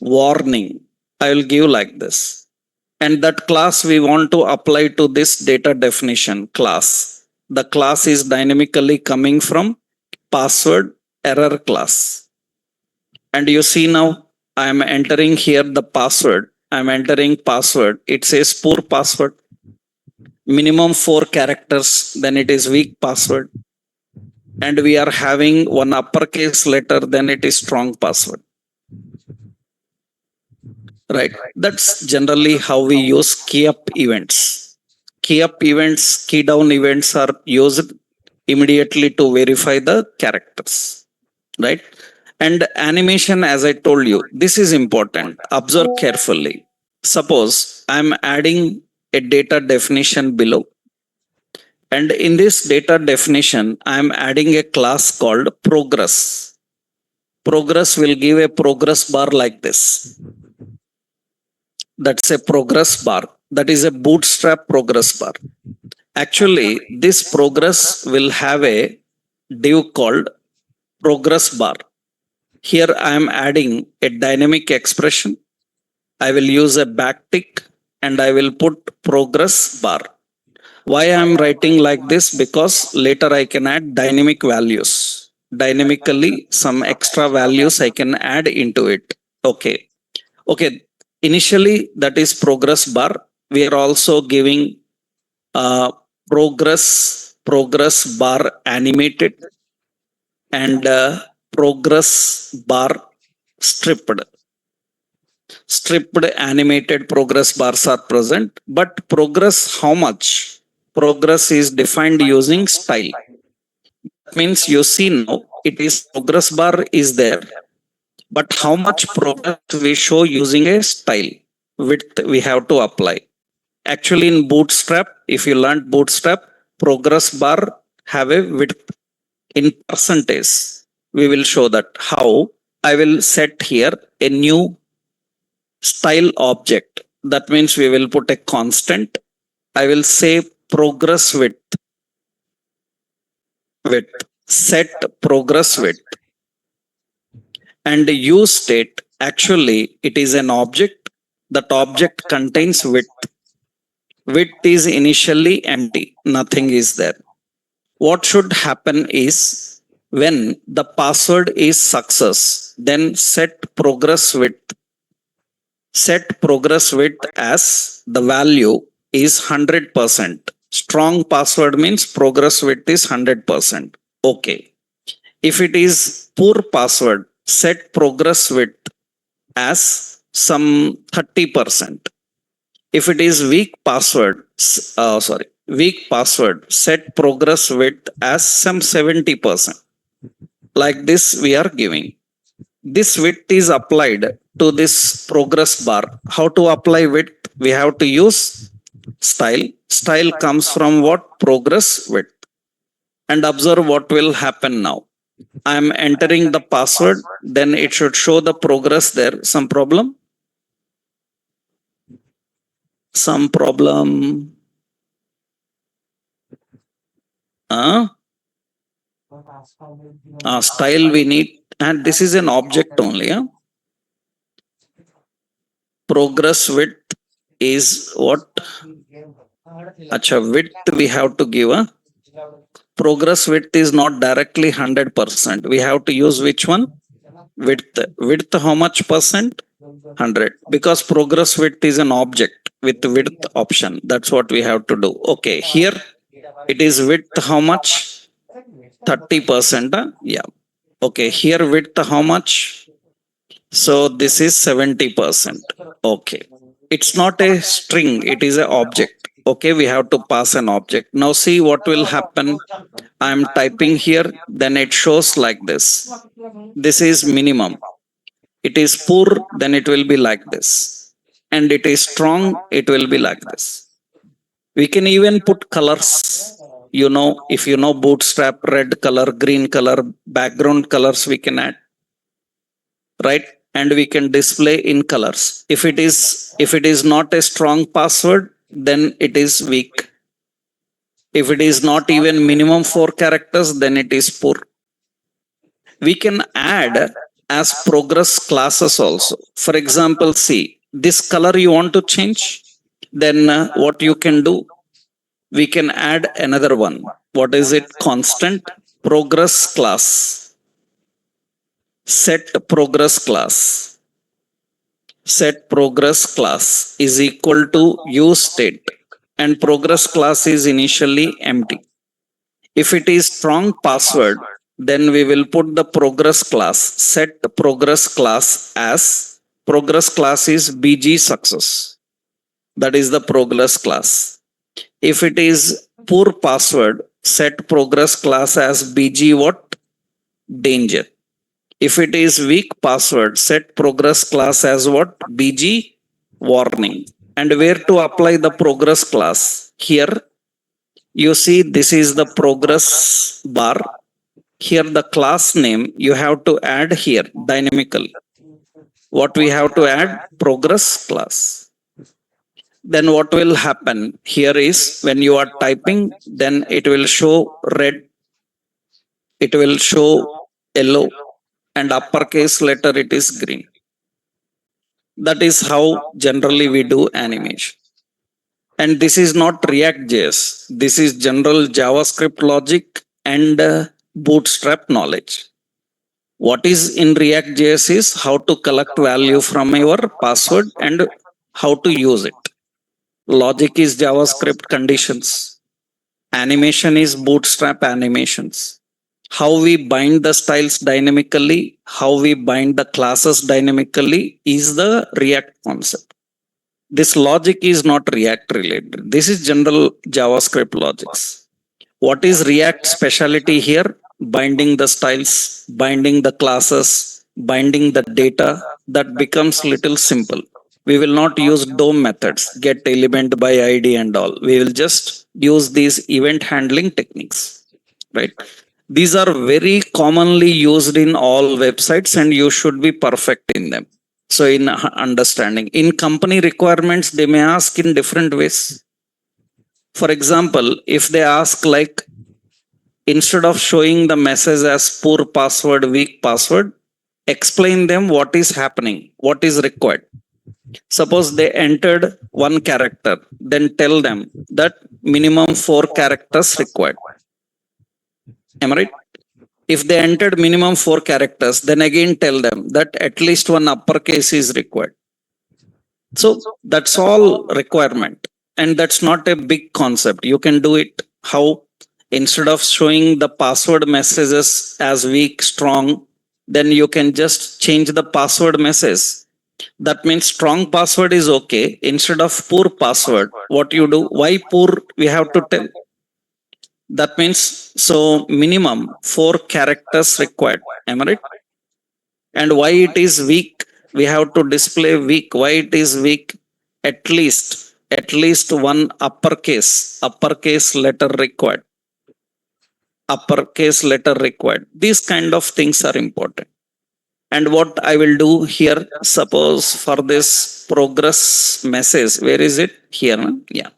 warning. I will give like this. And that class we want to apply to this data definition class. The class is dynamically coming from password error class. And you see now I am entering here the password. I am entering password. It says poor password. Minimum 4 characters, then it is weak password. And we are having one uppercase letter, then it is strong password. Right. That's generally how we use key up events. Key up events, key down events are used immediately to verify the characters. Right. And animation, as I told you, this is important. Observe carefully. Suppose I'm adding a data definition below. And in this data definition, I'm adding a class called progress. Progress will give a progress bar like this. That's a progress bar. That is a bootstrap progress bar. Actually, this progress will have a div called progress bar. Here I am adding a dynamic expression. I will use a backtick and I will put progress bar. Why I am writing like this? Because later I can add dynamic values. Dynamically, some extra values I can add into it. Okay. Okay. Initially, that is progress bar. We are also giving progress bar animated and progress bar stripped. Stripped animated progress bars are present, but progress how much? Progress is defined using style. That means you see now it is progress bar is there, but how much progress we show using a style width we have to apply. Actually, in Bootstrap, if you learned Bootstrap, progress bar have a width in percentage. We will show that how. I will set here a new style object. That means we will put a constant. I will say progress width. Set progress width. And use state. Actually, it is an object. That object contains width. Width is initially empty. Nothing is there. What should happen is when the password is success, then set progress width. Set progress width as the value is 100%. Strong password means progress width is 100%. Okay. If it is poor password, set progress width as some 30%. If it is weak password, weak password, set progress width as some 70%. Like this, we are giving. This width is applied to this progress bar. How to apply width? We have to use style. Style comes from what? Progress width. And observe what will happen now. I am entering the password, then it should show the progress there. Some problem? Some problem? Style we need, and this is an object only. Progress width is what? Acha, width we have to give. Progress width is not directly 100%. We have to use which one? Width. Width how much percent? 100. Because progress width is an object with width option. That's what we have to do. Okay, here it is width how much? 30%. Yeah. Okay, here width how much? So this is 70%. Okay. It's not a string, it is an object. Okay, we have to pass an object. Now see what will happen. I'm typing here, then it shows like this. This is minimum. It is poor, then it will be like this. And it is strong, it will be like this. We can even put colors. You know, if you know Bootstrap, red color, green color, background colors we can add. Right? And we can display in colors. If it is not a strong password, then it is weak. If it is not even minimum 4 characters, then it is poor. We can add as progress classes also. For example, see, this color you want to change, then what you can do, we can add another one. What is it? Constant progress class. Set progress class. Set progress class is equal to use state, and progress class is initially empty. If it is strong password, then we will put the progress class, set progress class as progress class is BG success. That is the progress class. If it is poor password, set progress class as BG what? Danger. If it is weak password, set progress class as what? BG warning. And where to apply the progress class? Here you see this is the progress bar. Here the class name you have to add here dynamically. What we have to add? Progress class. Then what will happen here is when you are typing, then it will show red, it will show yellow, and uppercase letter it is green. That is how generally we do animation. And this is not React.js. This is general JavaScript logic and bootstrap knowledge. What is in React.js is how to collect value from your password and how to use it. Logic is JavaScript conditions. Animation is bootstrap animations. How we bind the styles dynamically, how we bind the classes dynamically is the React concept. This logic is not React related. This is general JavaScript logics. What is React specialty here? Binding the styles, binding the classes, binding the data. That becomes little simple. We will not use DOM methods, get element by ID and all. We will just use these event handling techniques, right? These are very commonly used in all websites and you should be perfect in them. So in understanding, in company requirements, they may ask in different ways. For example, if they ask like, instead of showing the message as poor password, weak password, explain them what is happening, what is required. Suppose they entered one character, then tell them that minimum 4 characters required. Am I right? If they entered minimum 4 characters, then again tell them that at least one uppercase is required. So that's all requirement. And that's not a big concept. You can do it how instead of showing the password messages as weak, strong, then you can just change the password message. That means strong password is okay. Instead of poor password, what you do? Why poor? We have to tell. That means so minimum 4 characters required. Am I right? And why it is weak? We have to display weak. Why it is weak? At least one uppercase letter required. Uppercase letter required. These kind of things are important. And what I will do here, suppose for this progress message, where is it? Here, no? Yeah.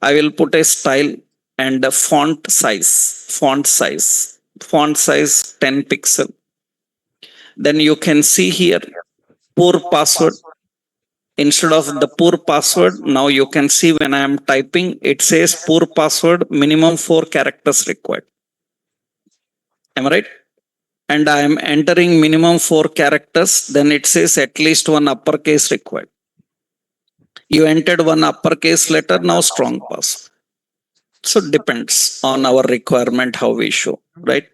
I will put a style and a font size 10 pixel. Then you can see here poor password. Instead of the poor password, now you can see when I am typing, it says poor password, minimum 4 characters required. Am I right? And I am entering minimum 4 characters, then it says at least one uppercase required. You entered one uppercase letter, now strong password. So depends on our requirement how we show, right?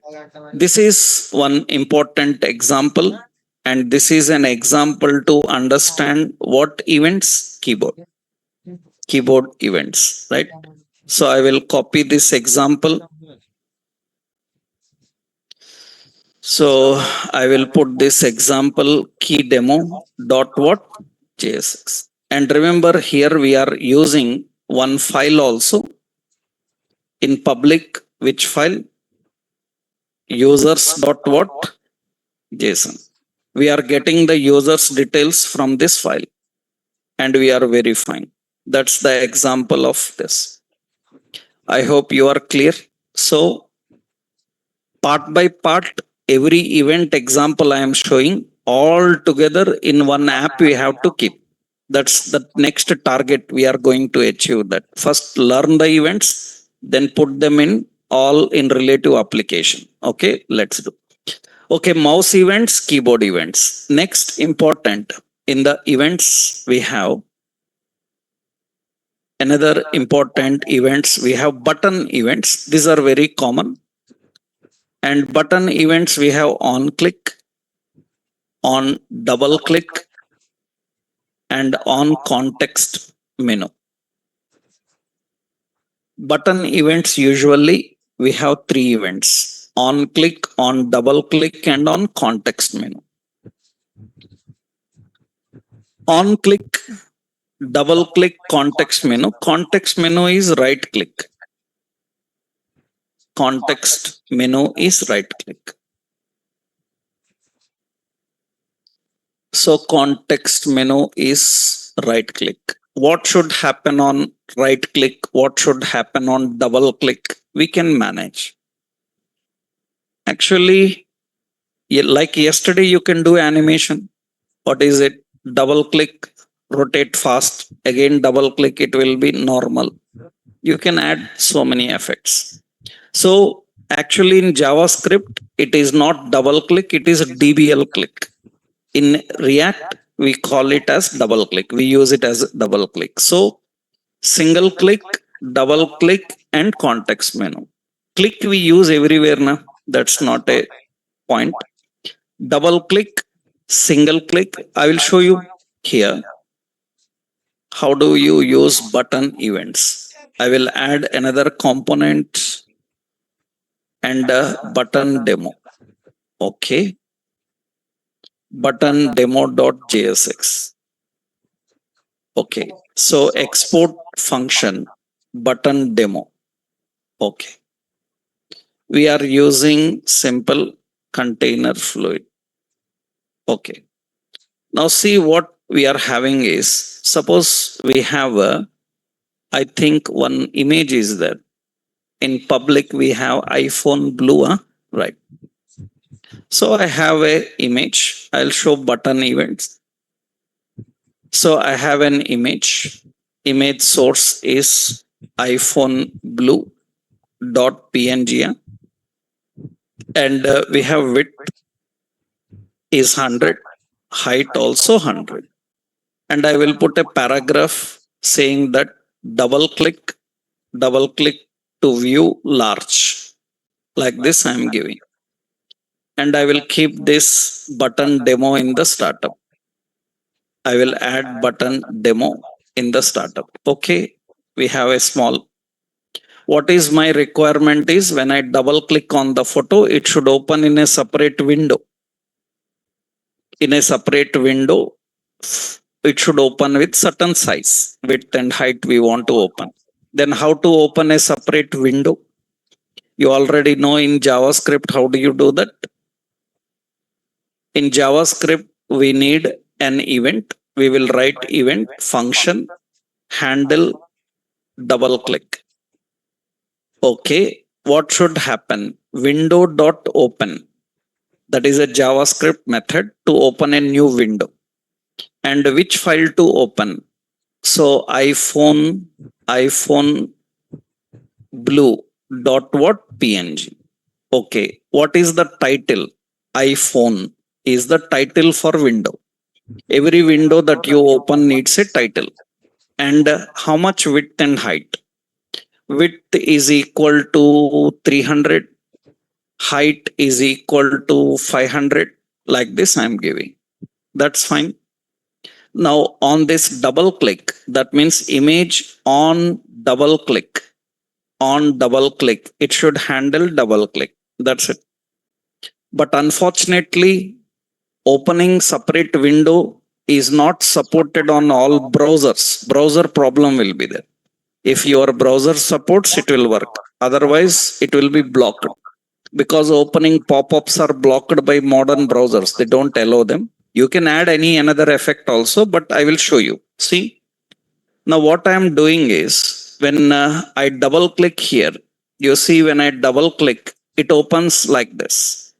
This is one important example, and this is an example to understand what events keyboard events, right? So I will copy this example. So I will put this example key demo dot what JSX. And remember here we are using one file also in public, which file? Users dot what JSON. We are getting the users details from this file and we are verifying. That's the example of this. I hope you are clear. So part by part, every event example I am showing all together in one app we have to keep. That's the next target we are going to achieve. That first learn the events, then put them in all in relative application. Okay, let's do. Okay, mouse events, keyboard events. Next important in the events we have another important events. We have button events. These are very common. And button events we have on click, on double click, and on context menu. Button events usually we have three events: on click, on double click, and on context menu. On click, double click, context menu. Context menu is right click. Context menu is right click. So context menu is right click. What should happen on right click? What should happen on double click? We can manage. Actually, like yesterday, you can do animation. What is it? Double click, rotate fast. Again, double click, it will be normal. You can add so many effects. So actually in JavaScript, it is not double click, it is DBL click. In React, we call it as double click. We use it as double click. So single click, double click, and context menu. Click we use everywhere now. That's not a point. Double click, single click. I will show you here. How do you use button events? I will add another component and a button demo. Okay. Button demo.jsx. Okay. So export function button demo. Okay. We are using simple container fluid. Okay. Now see what we are having is, suppose we have a, I think one image is there. In public, we have iPhone blue, right? So I have a image. I'll show button events. So I have an image. Image source is iPhone blue dot png, and we have width is 100, height also 100, and I will put a paragraph saying that double click to view large, like this I am giving, and I will keep this button demo in the startup. I will add button demo in the startup. Okay, we have a small. What is my requirement is when I double click on the photo, it should open in a separate window. In a separate window, it should open with certain size, width and height we want to open. Then how to open a separate window? You already know in JavaScript, how do you do that? In JavaScript, we need an event. We will write event function handle double click. Okay, what should happen? Window.open. That is a JavaScript method to open a new window. And which file to open? So iPhone blue dot what png. Okay, what is the title? iPhone is the title for window. Every window that you open needs a title. And how much width and height? Width is equal to 300. Height is equal to 500. Like this I am giving. That's fine. Now on this double click, that means image on double click. On double click, it should handle double click. That's it. But unfortunately, opening separate window is not supported on all browsers. Browser problem will be there. If your browser supports, it will work. Otherwise, it will be blocked. Because opening pop-ups are blocked by modern browsers. They don't allow them. You can add any another effect also, but I will show you. See, now what I am doing is when I double click here, you see when I double click, it opens like this.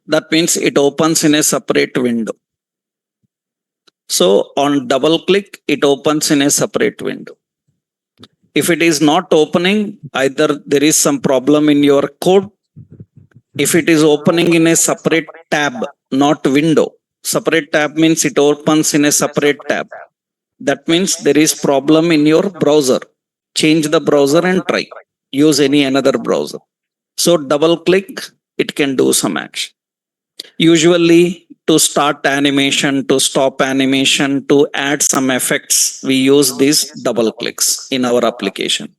That means it opens in a separate window. So on double click, it opens in a separate window. If it is not opening, either there is some problem in your code. If it is opening in a separate tab, not window, separate tab means it opens in a separate tab. That means there is problem in your browser. Change the browser and try. Use any another browser. So double click, it can do some action. Usually to start animation, to stop animation, to add some effects, we use these double clicks in our application.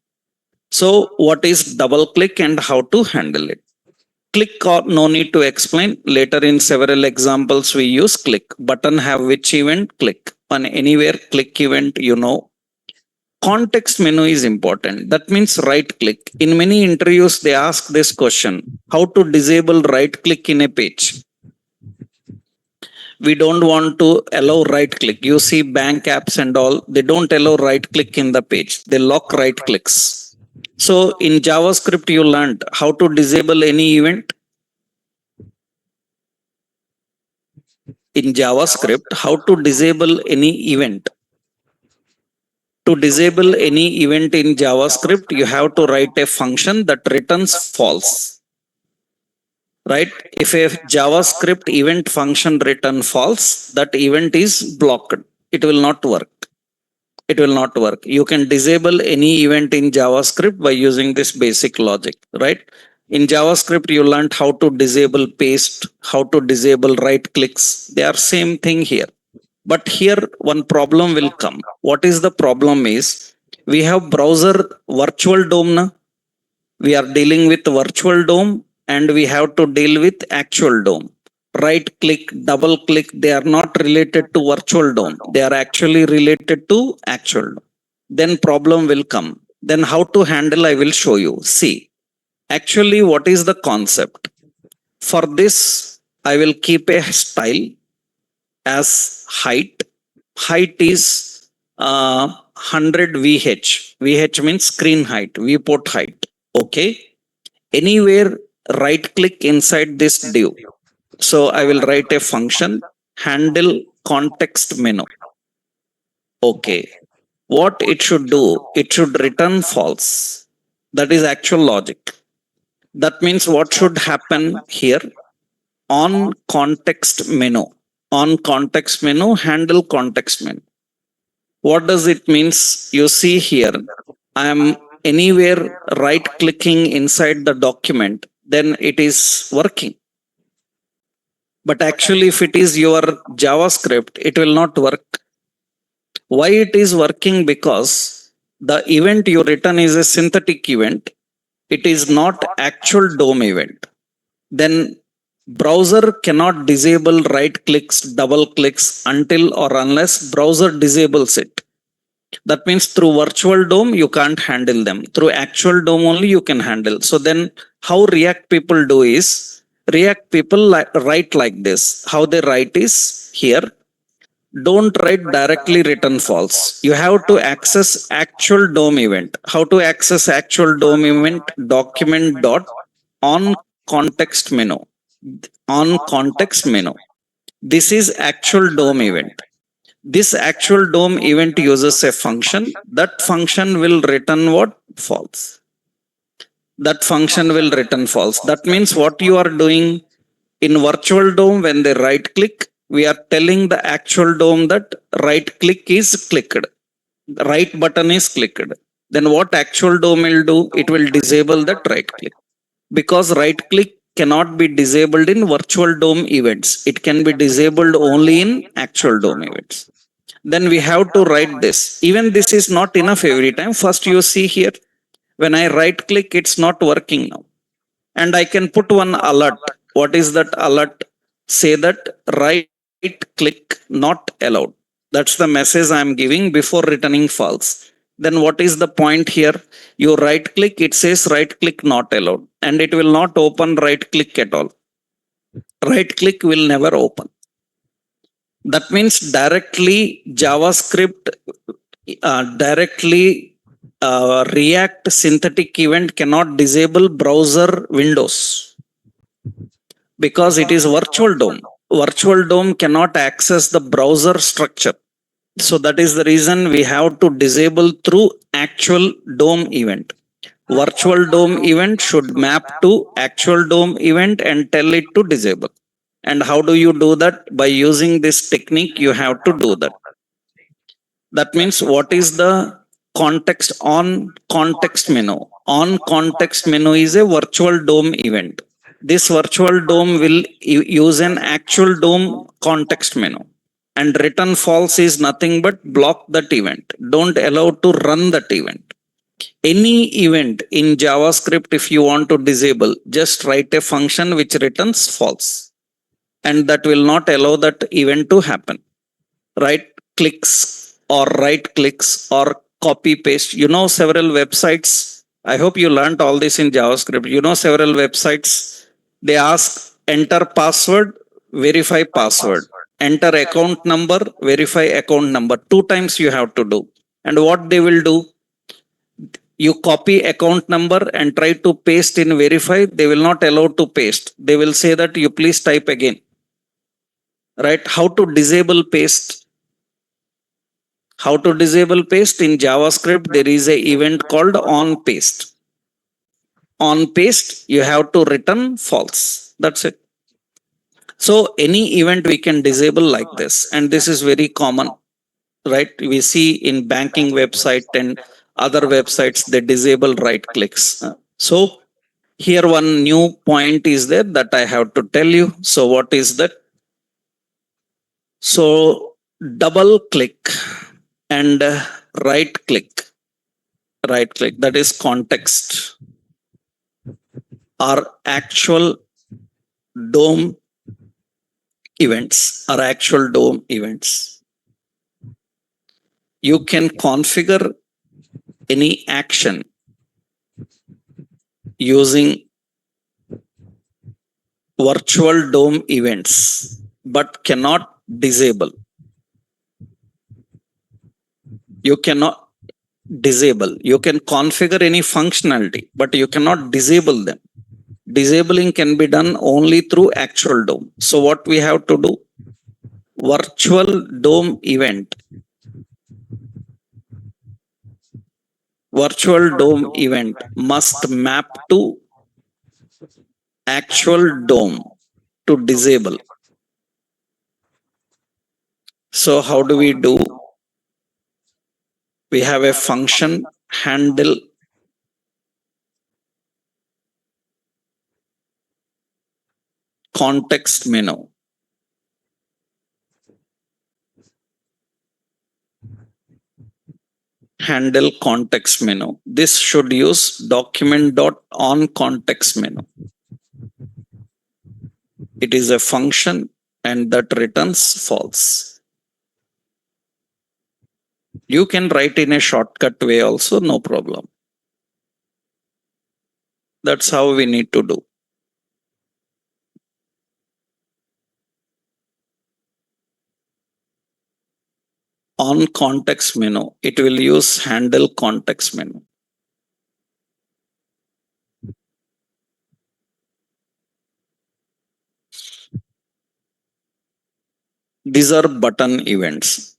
So what is double click and how to handle it? Click, or no need to explain. Later in several examples we use click. Button have which event? Click. On anywhere click event, you know. Context menu is important. That means right click. In many interviews they ask this question: how to disable right click in a page? We don't want to allow right click. You see bank apps and all, they don't allow right click in the page. They lock right clicks. So in JavaScript, you learned how to disable any event. In JavaScript, how to disable any event. To disable any event in JavaScript, you have to write a function that returns false. Right? If a JavaScript event function return false, that event is blocked. It will not work. It will not work. You can disable any event in JavaScript by using this basic logic, right? In JavaScript, you learned how to disable paste, how to disable right clicks. They are same thing here. But here one problem will come. What is the problem is, we have browser virtual DOM na? We are dealing with virtual DOM and we have to deal with actual DOM. Right click, double click, they are not related to virtual DOM. They are actually related to actual DOM. Then problem will come. Then how to handle, I will show you. See, actually what is the concept? For this, I will keep a style as height. Height is 100 VH. VH means screen height, viewport height. Okay. Anywhere right click inside this div. So I will write a function handle context menu. Okay. What it should do? It should return false. That is actual logic. That means what should happen here? On context menu. On context menu, handle context menu. What does it means? You see here, I am anywhere right clicking inside the document, then it is working. But actually, if it is your JavaScript, it will not work. Why it is working? Because the event you return is a synthetic event. It is not actual DOM event. Then browser cannot disable right clicks, double clicks until or unless browser disables it. That means through virtual DOM, you can't handle them. Through actual DOM only you can handle. So then how React people do is, React people write like this. How they write is here. Don't write directly return false. You have to access actual DOM event. How to access actual DOM event? Document dot on context menu. On context menu. This is actual DOM event. This actual DOM event uses a function. That function will return what? False. That function will return false. That means what you are doing in virtual DOM, when they right click, we are telling the actual DOM that right click is clicked. Right button is clicked. Then what actual DOM will do? It will disable that right click. Because right click cannot be disabled in virtual DOM events. It can be disabled only in actual DOM events. Then we have to write this. Even this is not enough every time. First you see here, when I right click, it's not working now. And I can put one alert. What is that alert? Say that right click not allowed. That's the message I'm giving before returning false. Then what is the point here? You right click, it says right click not allowed, and it will not open right click at all. Right click will never open. That means directly JavaScript, directly React synthetic event cannot disable browser windows. because it is virtual DOM. Virtual DOM cannot access the browser structure. So that is the reason we have to disable through actual DOM event. Virtual DOM event should map to actual DOM event and tell it to disable. And how do you do that? By using this technique, you have to do that. That means what is the context on context menu? On context menu is a virtual DOM event. This virtual DOM will use an actual DOM context menu. And return false is nothing but block that event. Don't allow to run that event. Any event in JavaScript, if you want to disable, just write a function which returns false. And that will not allow that event to happen. Right clicks or right clicks or copy paste. Several websites. I hope you learned all this in JavaScript. Several websites, they ask enter password, verify password, enter account number, verify account number. 2 times you have to do. And what they will do, you copy account number and try to paste in verify, they will not allow to paste. They will say that you please type again. Right? How to disable paste? How to disable paste in JavaScript? There is a event called on paste. On paste, you have to return false. That's it. So any event we can disable like this, and this is very common, right? We see in banking website and other websites they disable right clicks. So here one new point is there that I have to tell you. So what is that? So double click and right click, that is context, are actual DOM events, You can configure any action using virtual DOM events, but cannot disable. You cannot disable. You can configure any functionality, but you cannot disable them. Disabling can be done only through actual DOM. So what we have to do? Virtual DOM event. Virtual DOM event must map to actual DOM to disable. So how do we do? We have a function handle context menu. Handle context menu. This should use document.on context menu. It is a function and that returns false. You can write in a shortcut way also, no problem. That's how we need to do. On context menu, it will use handle context menu. These are button events.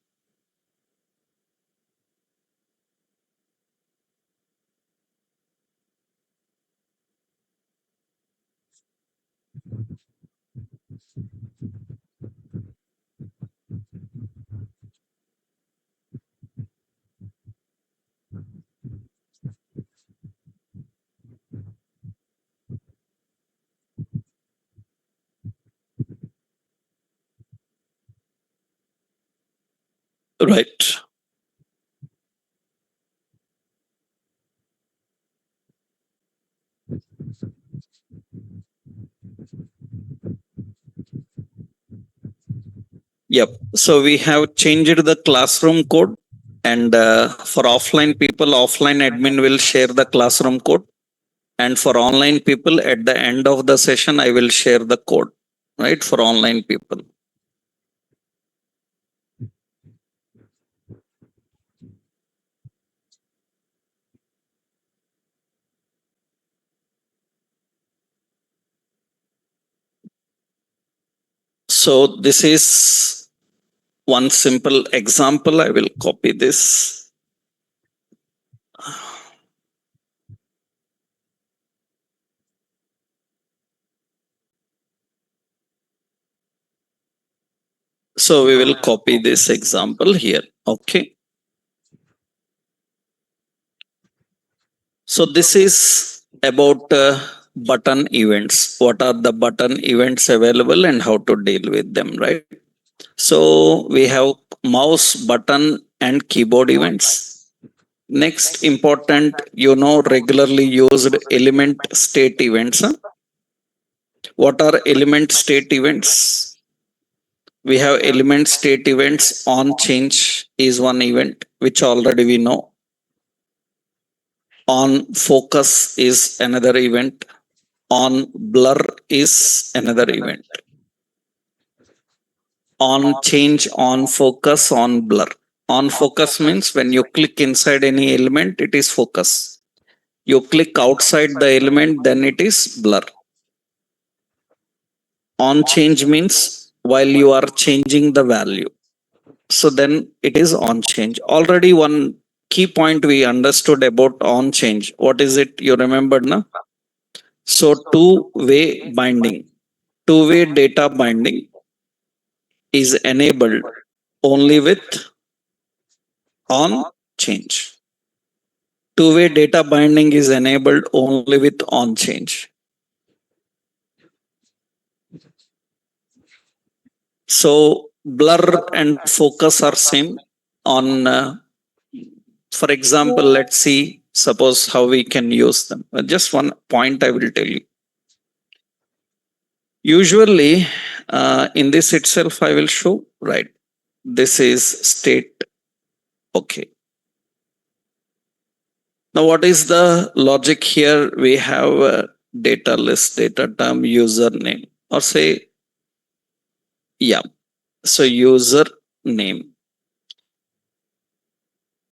Right. Yep. So we have changed the classroom code, and for offline people, offline admin will share the classroom code. And for online people, at the end of the session, I will share the code, right? For online people. So this is one simple example. I will copy this. So we will copy this example here. Okay. So this is about button events. What are the button events available and how to deal with them, right? So we have mouse, button, and keyboard events. Next important, regularly used element state events. Huh? What are element state events? We have element state events. On change is one event, which already we know. On focus is another event. On blur is another event. On change, on focus, on blur. On focus means when you click inside any element, it is focus. You click outside the element, then it is blur. On change means while you are changing the value. So then it is on change. Already one key point we understood about on change. What is it? You remembered, na? So two-way binding, two-way data binding is enabled only with on change. Two-way data binding is enabled only with on change. So blur and focus are same. On, for example, let's see, suppose how we can use them. Just one point I will tell you. Usually, in this itself, I will show, right? This is state. Okay. Now, what is the logic here? We have a data list, data term, username, or say, yeah. So user name.